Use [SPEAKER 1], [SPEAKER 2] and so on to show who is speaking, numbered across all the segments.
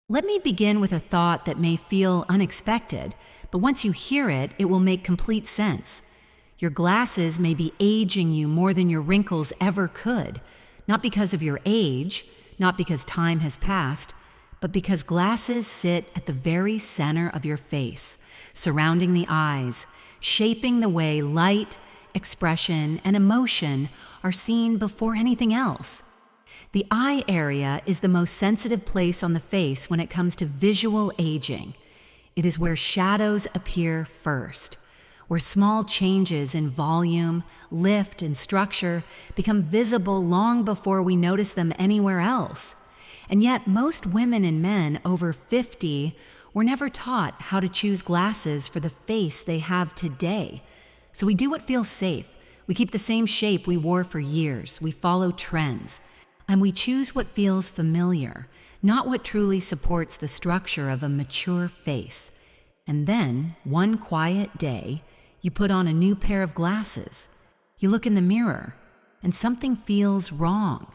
[SPEAKER 1] Let me begin with a thought that may feel unexpected, but once you hear it, it will make complete sense. Your glasses may be aging you more than your wrinkles ever could, not because of your age, not because time has passed, but because glasses sit at the very center of your face, surrounding the eyes, shaping the way light, expression, and emotion are seen before anything else. The eye area is the most sensitive place on the face when it comes to visual aging. It is where shadows appear first, where small changes in volume, lift, and structure become visible long before we notice them anywhere else. And yet, most women and men over 50 were never taught how to choose glasses for the face they have today. So we do what feels safe. We keep the same shape we wore for years. We follow trends. And we choose what feels familiar, not what truly supports the structure of a mature face. And then, one quiet day, you put on a new pair of glasses. You look in the mirror, and something feels wrong.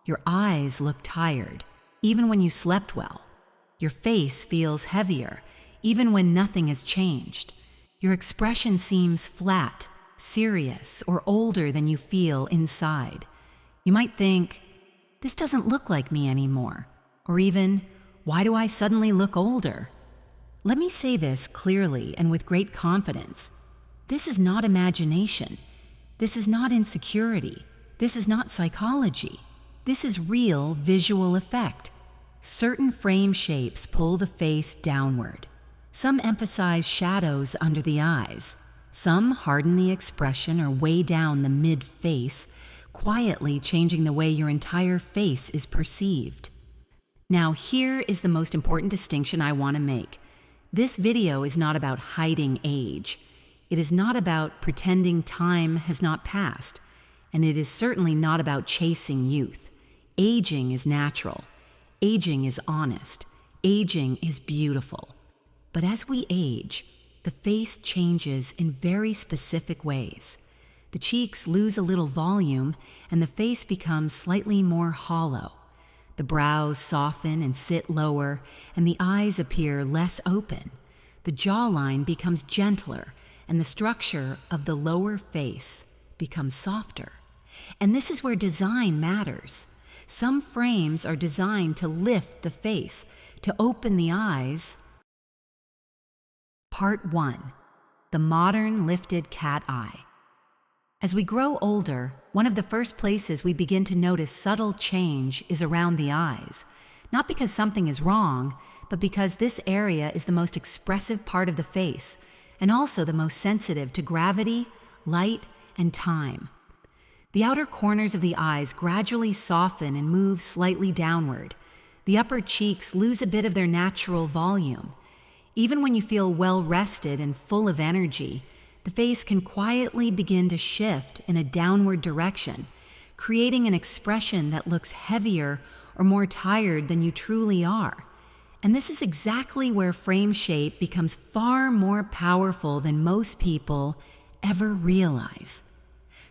[SPEAKER 1] Your eyes look tired, even when you slept well. Your face feels heavier, even when nothing has changed. Your expression seems flat, serious, or older than you feel inside. You might think, "This doesn't look like me anymore," or even, "Why do I suddenly look older?" Let me say this clearly and with great confidence. This is not imagination. This is not insecurity. This is not psychology. This is real visual effect. Certain frame shapes pull the face downward. Some emphasize shadows under the eyes. Some harden the expression or weigh down the mid-face, quietly changing the way your entire face is perceived. Now, here is the most important distinction I want to make. This video is not about hiding age. It is not about pretending time has not passed, and it is certainly not about chasing youth. Aging is natural. Aging is honest. Aging is beautiful. But as we age, the face changes in very specific ways. The cheeks lose a little volume, and the face becomes slightly more hollow. The brows soften and sit lower, and the eyes appear less open. The jawline becomes gentler, and the structure of the lower face becomes softer. And this is where design matters. Some frames are designed to lift the face, to open the eyes. Part 1. The modern lifted cat eye. As we grow older, one of the first places we begin to notice subtle change is around the eyes. Not because something is wrong, but because this area is the most expressive part of the face, and also the most sensitive to gravity, light, and time. The outer corners of the eyes gradually soften and move slightly downward. The upper cheeks lose a bit of their natural volume. Even when you feel well rested and full of energy, the face can quietly begin to shift in a downward direction, creating an expression that looks heavier or more tired than you truly are. And this is exactly where frame shape becomes far more powerful than most people ever realize.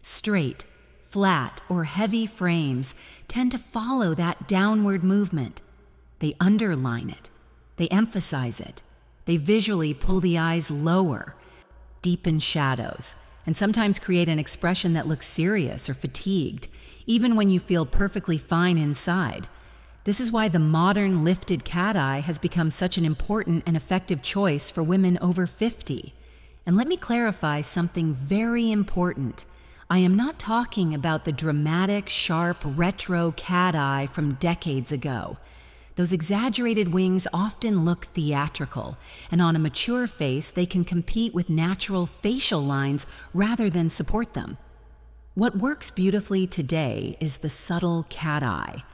[SPEAKER 1] Straight, flat, or heavy frames tend to follow that downward movement. They underline it. They emphasize it. They visually pull the eyes lower, deepen shadows, and sometimes create an expression that looks serious or fatigued, even when you feel perfectly fine inside. This is why the modern lifted cat eye has become such an important and effective choice for women over 50. And let me clarify something very important. I am not talking about the dramatic, sharp, retro cat eye from decades ago. Those exaggerated wings often look theatrical, and on a mature face, they can compete with natural facial lines rather than support them. What works beautifully today is the subtle cat eye,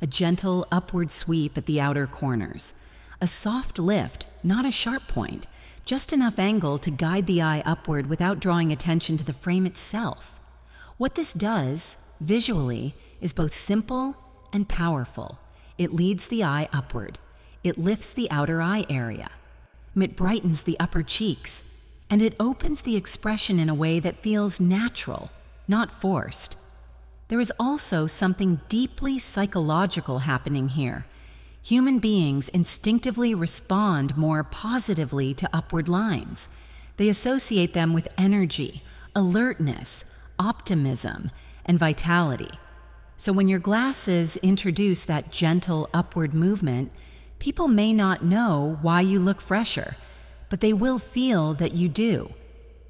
[SPEAKER 1] a gentle upward sweep at the outer corners, a soft lift, not a sharp point, just enough angle to guide the eye upward without drawing attention to the frame itself. What this does, visually, is both simple and powerful. It leads the eye upward. It lifts the outer eye area. It brightens the upper cheeks. And it opens the expression in a way that feels natural, not forced. There is also something deeply psychological happening here. Human beings instinctively respond more positively to upward lines. They associate them with energy, alertness, optimism, and vitality. So when your glasses introduce that gentle upward movement, people may not know why you look fresher, but they will feel that you do.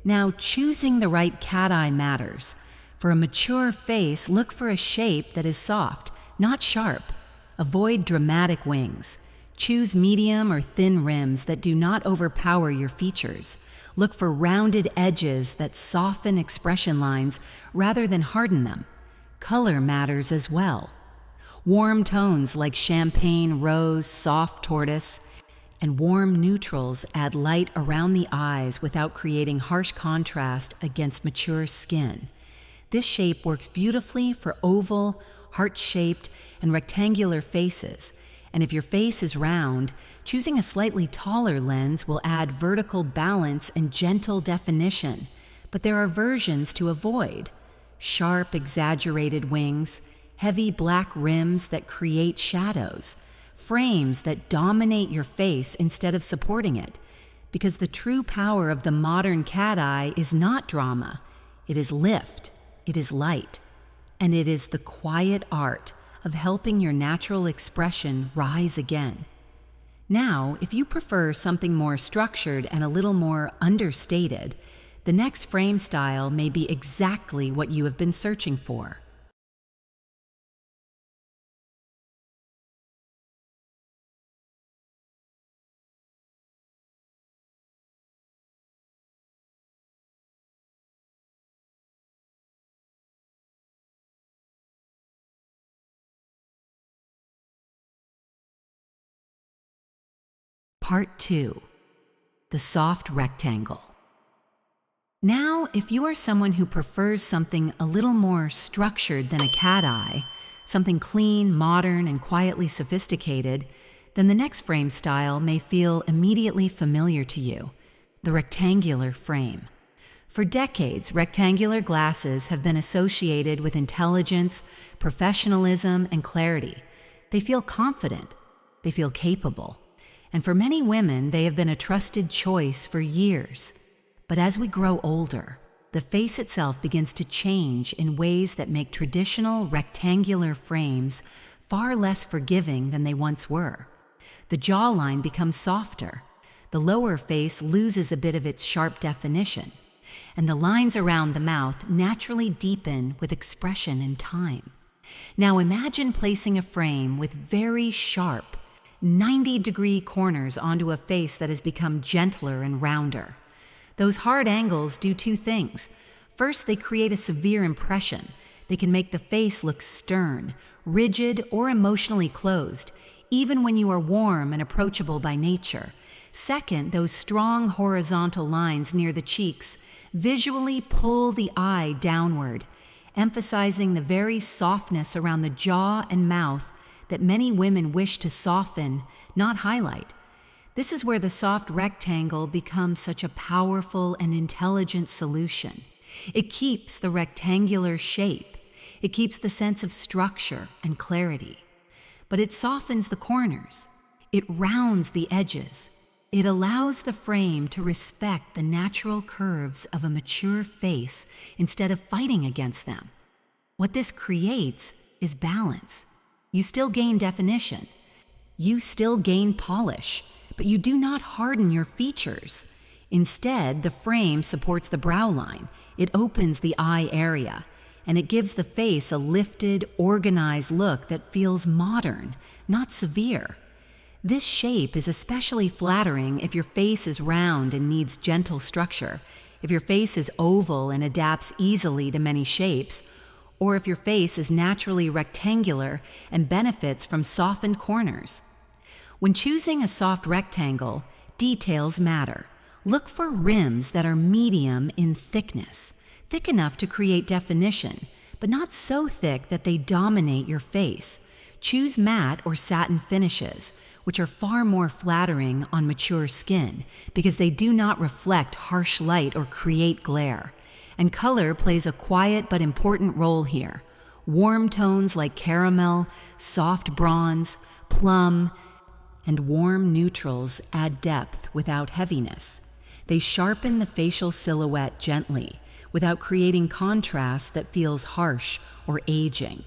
[SPEAKER 1] Now, choosing the right cat eye matters. For a mature face, look for a shape that is soft, not sharp. Avoid dramatic wings. Choose medium or thin rims that do not overpower your features. Look for rounded edges that soften expression lines rather than harden them. Color matters as well. Warm tones like champagne, rose, soft tortoise, and warm neutrals add light around the eyes without creating harsh contrast against mature skin. This shape works beautifully for oval, heart-shaped, and rectangular faces. And if your face is round, choosing a slightly taller lens will add vertical balance and gentle definition. But there are versions to avoid. Sharp, exaggerated wings, heavy black rims that create shadows, frames that dominate your face instead of supporting it. Because the true power of the modern cat eye is not drama. It is lift, it is light, and it is the quiet art of helping your natural expression rise again. Now, if you prefer something more structured and a little more understated, the next frame style may be exactly what you have been searching for. Part 2. The soft rectangle. Now, if you are someone who prefers something a little more structured than a cat eye, something clean, modern, and quietly sophisticated, then the next frame style may feel immediately familiar to you: the rectangular frame. For decades, rectangular glasses have been associated with intelligence, professionalism, and clarity. They feel confident. They feel capable. And for many women, they have been a trusted choice for years. But as we grow older, the face itself begins to change in ways that make traditional rectangular frames far less forgiving than they once were. The jawline becomes softer. The lower face loses a bit of its sharp definition. And the lines around the mouth naturally deepen with expression and time. Now imagine placing a frame with very sharp, 90-degree corners onto a face that has become gentler and rounder. Those hard angles do two things. First, they create a severe impression. They can make the face look stern, rigid, or emotionally closed, even when you are warm and approachable by nature. Second, those strong horizontal lines near the cheeks visually pull the eye downward, emphasizing the very softness around the jaw and mouth that many women wish to soften, not highlight. This is where the soft rectangle becomes such a powerful and intelligent solution. It keeps the rectangular shape. It keeps the sense of structure and clarity. But it softens the corners. It rounds the edges. It allows the frame to respect the natural curves of a mature face instead of fighting against them. What this creates is balance. You still gain definition. You still gain polish, but you do not harden your features. Instead, the frame supports the brow line. It opens the eye area, and it gives the face a lifted, organized look that feels modern, not severe. This shape is especially flattering if your face is round and needs gentle structure, if your face is oval and adapts easily to many shapes, or if your face is naturally rectangular and benefits from softened corners. When choosing a soft rectangle, details matter. Look for rims that are medium in thickness, thick enough to create definition, but not so thick that they dominate your face. Choose matte or satin finishes, which are far more flattering on mature skin because they do not reflect harsh light or create glare. And color plays a quiet but important role here. Warm tones like caramel, soft bronze, plum, and warm neutrals add depth without heaviness. They sharpen the facial silhouette gently, without creating contrast that feels harsh or aging.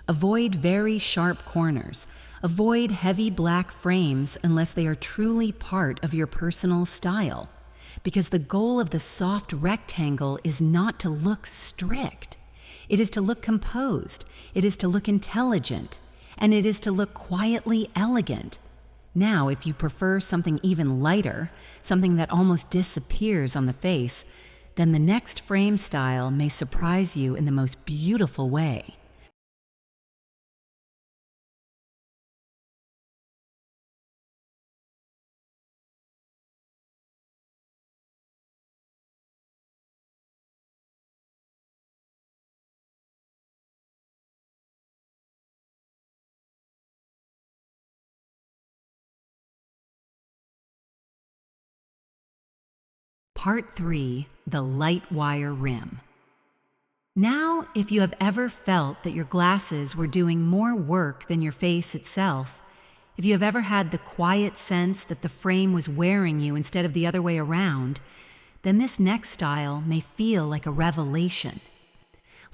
[SPEAKER 1] Avoid very sharp corners. Avoid heavy black frames unless they are truly part of your personal style, because the goal of the soft rectangle is not to look strict. It is to look composed, it is to look intelligent, and it is to look quietly elegant. Now, if you prefer something even lighter, something that almost disappears on the face, then the next frame style may surprise you in the most beautiful way. Part 3, the light wire rim. Now, if you have ever felt that your glasses were doing more work than your face itself, if you have ever had the quiet sense that the frame was wearing you instead of the other way around, then this next style may feel like a revelation.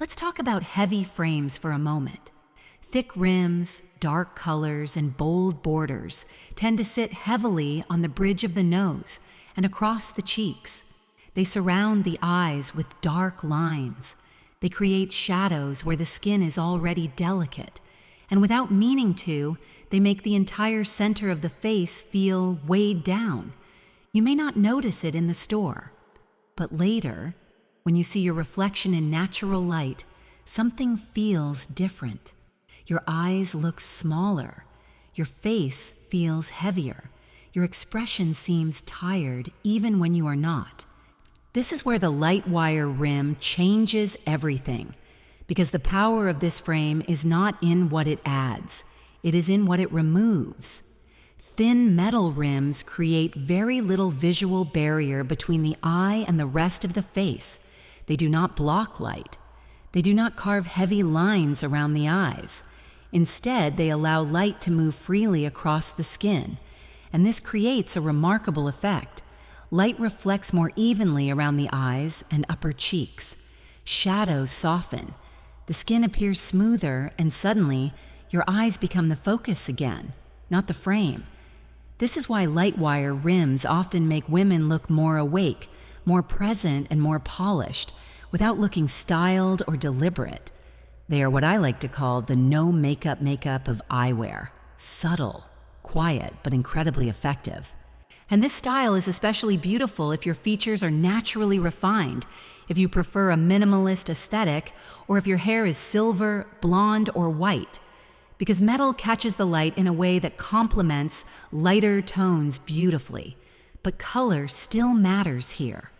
[SPEAKER 1] Let's talk about heavy frames for a moment. Thick rims, dark colors, and bold borders tend to sit heavily on the bridge of the nose and across the cheeks. They surround the eyes with dark lines. They create shadows where the skin is already delicate, and without meaning to, they make the entire center of the face feel weighed down. You may not notice it in the store, but later, when you see your reflection in natural light, something feels different. Your eyes look smaller. Your face feels heavier. Your expression seems tired even when you are not. This is where the light wire rim changes everything, because the power of this frame is not in what it adds, it is in what it removes. Thin metal rims create very little visual barrier between the eye and the rest of the face. They do not block light. They do not carve heavy lines around the eyes. Instead, they allow light to move freely across the skin, and this creates a remarkable effect. Light reflects more evenly around the eyes and upper cheeks. Shadows soften. The skin appears smoother, and suddenly, your eyes become the focus again, not the frame. This is why light wire rims often make women look more awake, more present, and more polished, without looking styled or deliberate. They are what I like to call the no makeup of eyewear. Subtle, quiet, but incredibly effective. And this style is especially beautiful if your features are naturally refined, if you prefer a minimalist aesthetic, or if your hair is silver, blonde, or white. Because metal catches the light in a way that complements lighter tones beautifully. But color still matters here.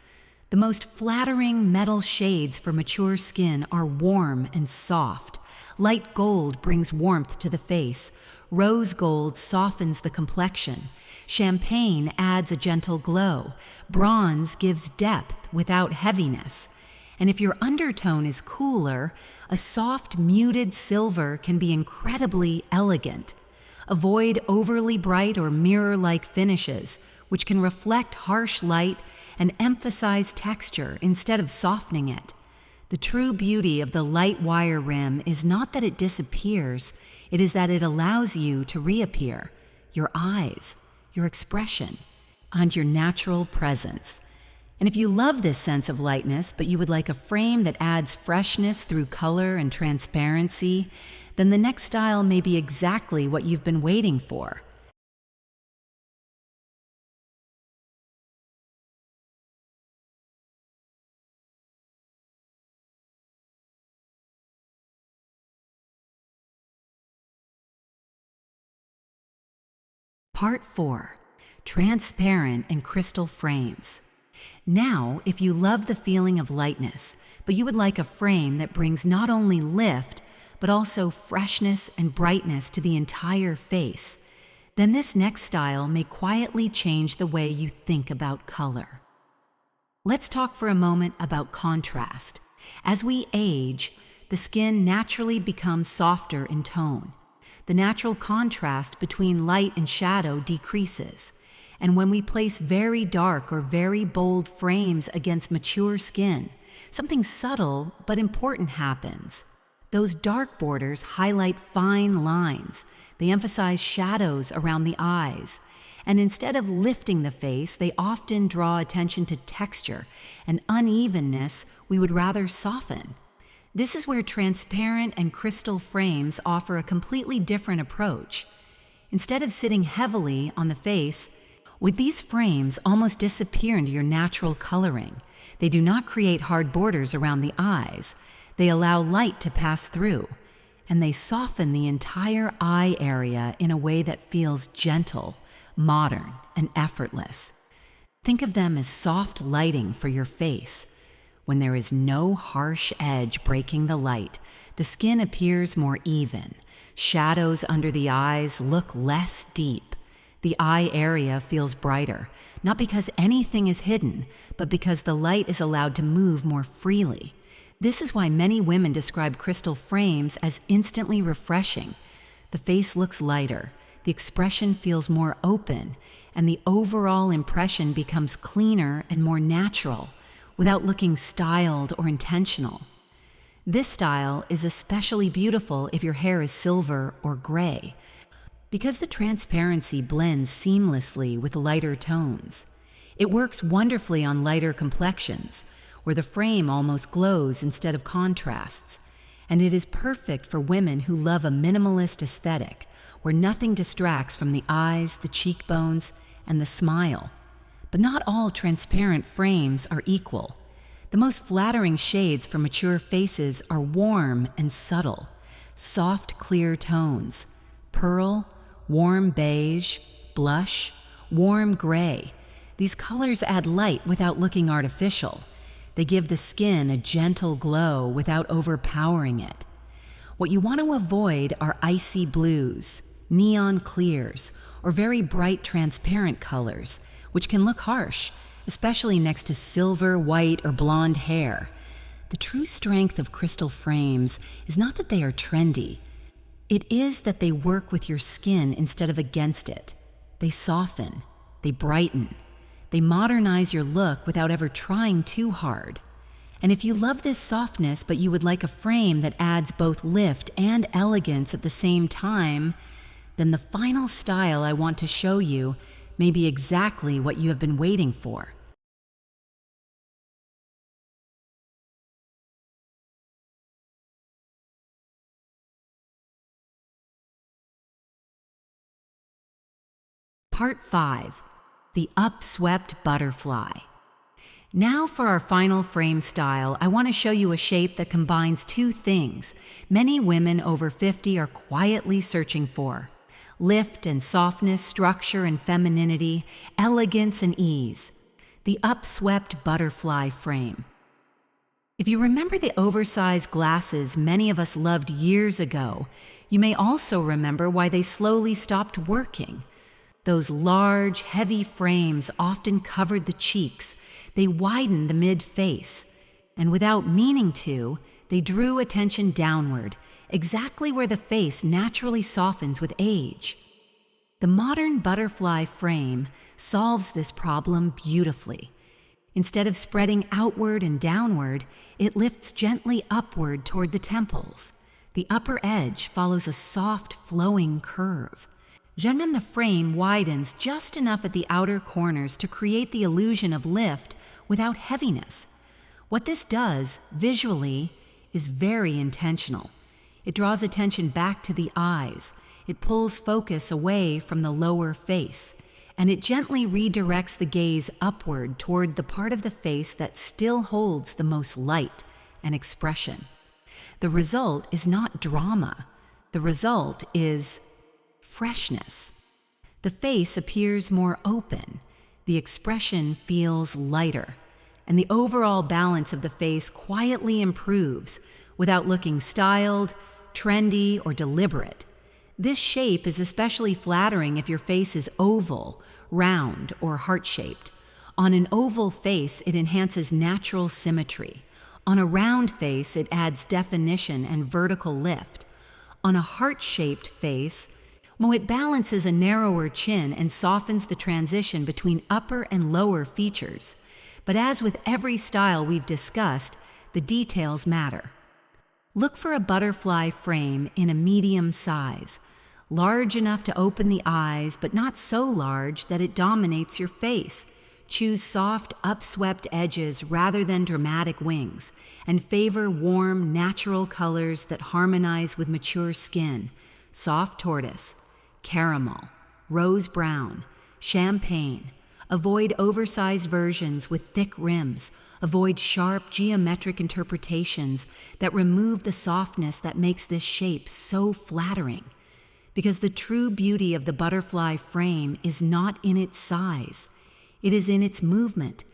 [SPEAKER 1] The most flattering metal shades for mature skin are warm and soft. Light gold brings warmth to the face. Rose gold softens the complexion. Champagne adds a gentle glow. Bronze gives depth without heaviness. And if your undertone is cooler, a soft, muted silver can be incredibly elegant. Avoid overly bright or mirror-like finishes, which can reflect harsh light and emphasize texture instead of softening it. The true beauty of the light wire rim is not that it disappears, it is that it allows you to reappear. Your eyes, your expression, and your natural presence. And if you love this sense of lightness, but you would like a frame that adds freshness through color and transparency, then the next style may be exactly what you've been waiting for. Part 4, transparent and crystal frames. Now, if you love the feeling of lightness, but you would like a frame that brings not only lift, but also freshness and brightness to the entire face, then this next style may quietly change the way you think about color. Let's talk for a moment about contrast. As we age, the skin naturally becomes softer in tone. The natural contrast between light and shadow decreases. And when we place very dark or very bold frames against mature skin, something subtle but important happens. Those dark borders highlight fine lines. They emphasize shadows around the eyes. And instead of lifting the face, they often draw attention to texture and unevenness we would rather soften. This is where transparent and crystal frames offer a completely different approach. Instead of sitting heavily on the face, with these frames almost disappear into your natural coloring. They do not create hard borders around the eyes. They allow light to pass through, and they soften the entire eye area in a way that feels gentle, modern, and effortless. Think of them as soft lighting for your face. When there is no harsh edge breaking the light, the skin appears more even. Shadows under the eyes look less deep. The eye area feels brighter, not because anything is hidden, but because the light is allowed to move more freely. This is why many women describe crystal frames as instantly refreshing. The face looks lighter, the expression feels more open, and the overall impression becomes cleaner and more natural, without looking styled or intentional. This style is especially beautiful if your hair is silver or gray, because the transparency blends seamlessly with lighter tones. It works wonderfully on lighter complexions, where the frame almost glows instead of contrasts, and it is perfect for women who love a minimalist aesthetic, where nothing distracts from the eyes, the cheekbones, and the smile. But not all transparent frames are equal. The most flattering shades for mature faces are warm and subtle, soft, clear tones, pearl, warm beige, blush, warm gray. These colors add light without looking artificial. They give the skin a gentle glow without overpowering it. What you want to avoid are icy blues, neon clears, or very bright transparent colors, which can look harsh, especially next to silver, white, or blonde hair. The true strength of crystal frames is not that they are trendy. It is that they work with your skin instead of against it. They soften, they brighten, they modernize your look without ever trying too hard. And if you love this softness but you would like a frame that adds both lift and elegance at the same time, then the final style I want to show you may be exactly what you have been waiting for. Part 5. The Upswept Butterfly. Now for our final frame style, I want to show you a shape that combines two things many women over 50 are quietly searching for: lift and softness, structure and femininity, elegance and ease. The upswept butterfly frame. If you remember the oversized glasses many of us loved years ago, you may also remember why they slowly stopped working. Those large, heavy frames often covered the cheeks. They widened the mid-face, and without meaning to, they drew attention downward, exactly where the face naturally softens with age. The modern butterfly frame solves this problem beautifully. Instead of spreading outward and downward, it lifts gently upward toward the temples. The upper edge follows a soft, flowing curve. Then the frame widens just enough at the outer corners to create the illusion of lift without heaviness. What this does, visually, is very intentional. It draws attention back to the eyes. It pulls focus away from the lower face, and it gently redirects the gaze upward toward the part of the face that still holds the most light and expression. The result is not drama. The result is freshness. The face appears more open, the expression feels lighter, and the overall balance of the face quietly improves without looking styled, trendy, or deliberate. This shape is especially flattering if your face is oval, round, or heart-shaped. On an oval face, it enhances natural symmetry. On a round face, it adds definition and vertical lift. On a heart-shaped face, it balances a narrower chin and softens the transition between upper and lower features. But as with every style we've discussed, the details matter. Look for a butterfly frame in a medium size, large enough to open the eyes, but not so large that it dominates your face. Choose soft, upswept edges rather than dramatic wings, and favor warm, natural colors that harmonize with mature skin. Soft tortoise, caramel, rose brown, champagne. Avoid oversized versions with thick rims. Avoid sharp, geometric interpretations that remove the softness that makes this shape so flattering. Because the true beauty of the butterfly frame is not in its size. It is in its movement,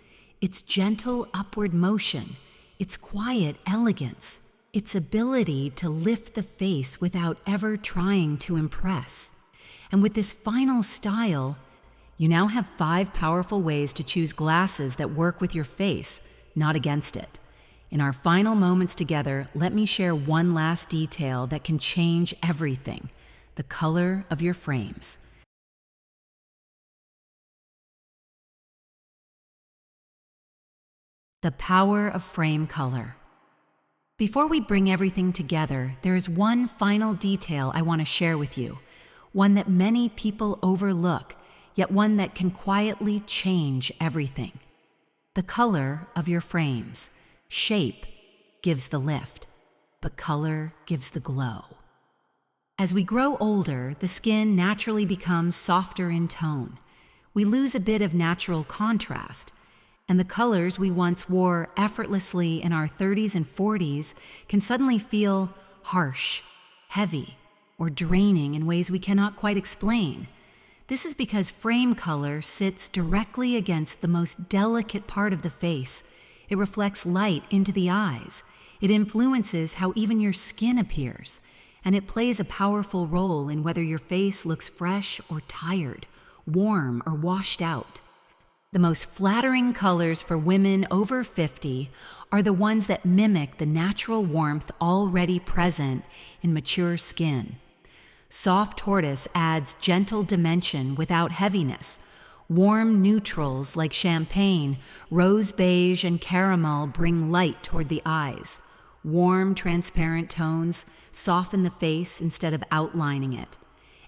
[SPEAKER 1] its gentle upward motion, its quiet elegance, its ability to lift the face without ever trying to impress. And with this final style, you now have 5 powerful ways to choose glasses that work with your face, not against it. In our final moments together, let me share one last detail that can change everything: the color of your frames. The power of frame color. Before we bring everything together, there is one final detail I want to share with you, one that many people overlook, yet one that can quietly change everything. The color of your frames. Shape gives the lift, but color gives the glow. As we grow older, the skin naturally becomes softer in tone. We lose a bit of natural contrast, and the colors we once wore effortlessly in our 30s and 40s can suddenly feel harsh, heavy, or draining in ways we cannot quite explain. This is because frame color sits directly against the most delicate part of the face. It reflects light into the eyes. It influences how even your skin appears, and it plays a powerful role in whether your face looks fresh or tired, warm or washed out. The most flattering colors for women over 50 are the ones that mimic the natural warmth already present in mature skin. Soft tortoise adds gentle dimension without heaviness. Warm neutrals like champagne, rose beige, and caramel bring light toward the eyes. Warm, transparent tones soften the face instead of outlining it.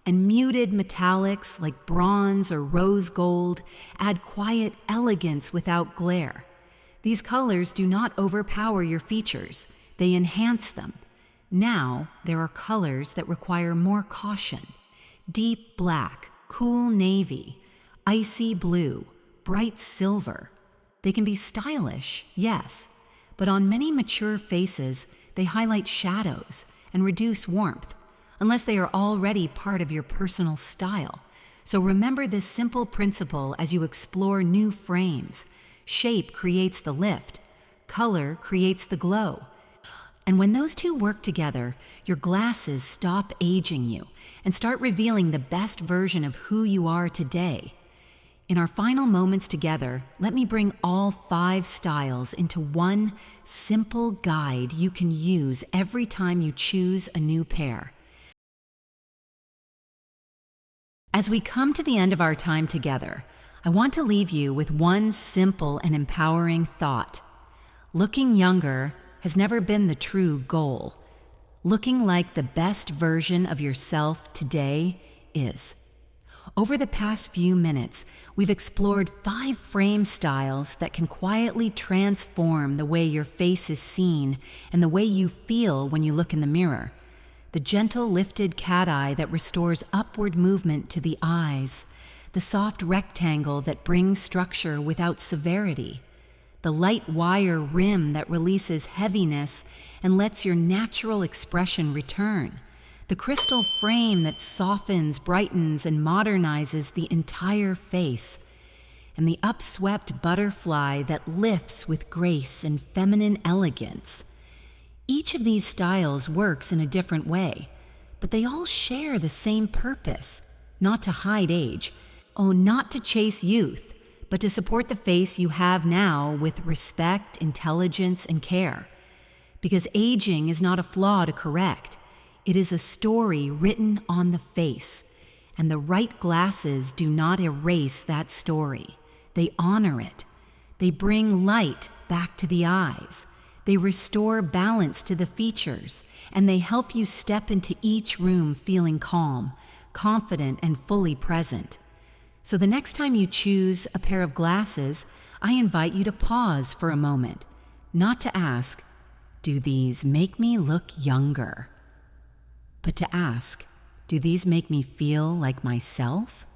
[SPEAKER 1] And muted metallics like bronze or rose gold add quiet elegance without glare. These colors do not overpower your features, they enhance them. Now, there are colors that require more caution. Deep black, cool navy, icy blue, bright silver. They can be stylish, yes, but on many mature faces, they highlight shadows and reduce warmth, unless they are already part of your personal style. So remember this simple principle as you explore new frames. Shape creates the lift, color creates the glow. And when those two work together, your glasses stop aging you and start revealing the best version of who you are today. In our final moments together, let me bring all 5 styles into one simple guide you can use every time you choose a new pair. As we come to the end of our time together, I want to leave you with one simple and empowering thought. Looking younger has never been the true goal. Looking like the best version of yourself today is. Over the past few minutes, we've explored 5 frame styles that can quietly transform the way your face is seen and the way you feel when you look in the mirror. The gentle lifted cat eye that restores upward movement to the eyes, the soft rectangle that brings structure without severity, the light wire rim that releases heaviness and lets your natural expression return, the crystal frame that softens, brightens, and modernizes the entire face, and the upswept butterfly that lifts with grace and feminine elegance. Each of these styles works in a different way, but they all share the same purpose: not to hide age, not to chase youth, but to support the face you have now with respect, intelligence, and care. Because aging is not a flaw to correct. It is a story written on the face, and the right glasses do not erase that story. They honor it. They bring light back to the eyes. They restore balance to the features, and they help you step into each room feeling calm, confident, and fully present. So the next time you choose a pair of glasses, I invite you to pause for a moment, not to ask, "Do these make me look younger?" but to ask, "Do these make me feel like myself?"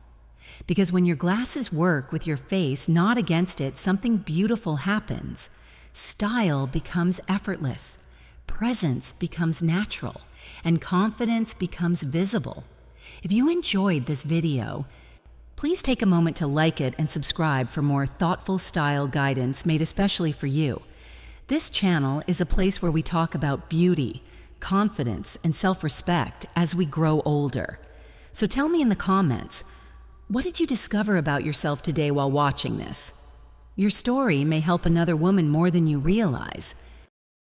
[SPEAKER 1] Because when your glasses work with your face, not against it, something beautiful happens. Style becomes effortless, presence becomes natural, and confidence becomes visible. If you enjoyed this video, please take a moment to like it and subscribe for more thoughtful style guidance made especially for you. This channel is a place where we talk about beauty, confidence, and self-respect as we grow older. So tell me in the comments, what did you discover about yourself today while watching this? Your story may help another woman more than you realize.